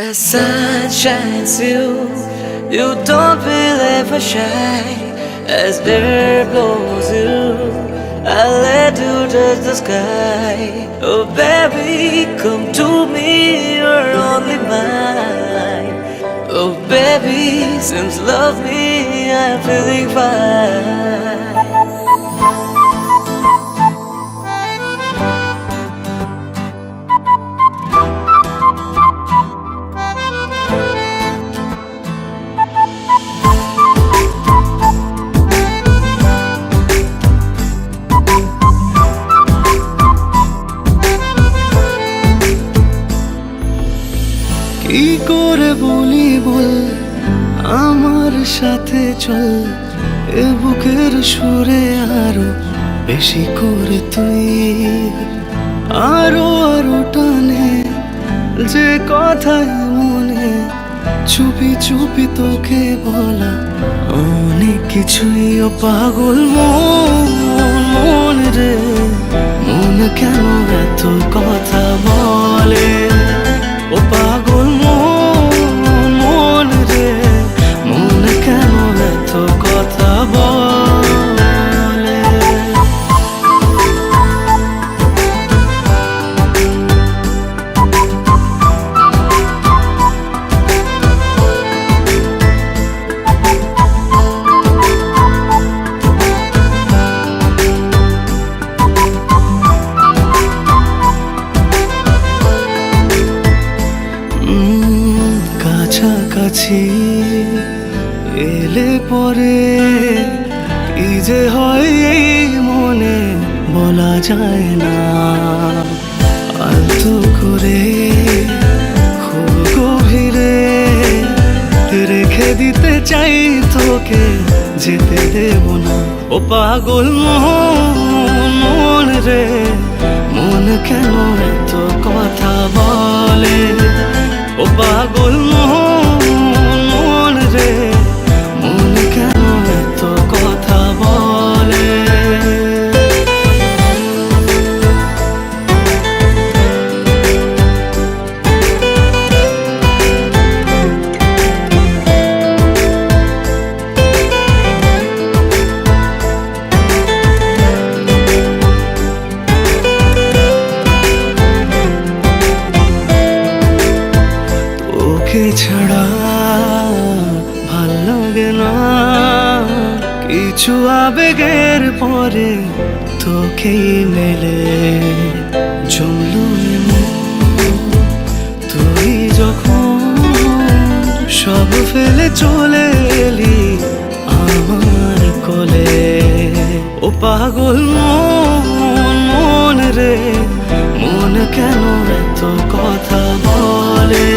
As sun shines you don't feel ever shy. As air blows I'll let you touch the sky. Oh baby, come to me, you're only mine. Oh baby, since love me, I'm feeling fine. কি করে বলি বল আমার সাথে চল, এ বুকের সুরে আরো বেশি করে তুই আরো আরো টানে যে কথায় মনে চুপি চুপি তোকে বলা অনেক কিছুই। ও পাগল মন রে, মন কেন এত কথা বলে? ও পাগল মন রে, মন কেন এত কথা বলে? কাছাকাছি এলে পরে কি যে হয় মনে বলা যায় না। আলতো করে খুব গভীরে রেখে দিতে চাই তোকে, যেতে দেব না। ও পাগল মন রে, মন কেন এত কথা বলে? ও পাগল মন রে, মন কেন এত কথা বলে? তোকে ছাড়া ভাল লাগে না কিছু, আবেগের পরে তোকেই মেলে জমলো তুই যখন সব ফেলে চলে এলি আমার কোলে। ও পাগল মন রে, মন কেন এত কথা বলে?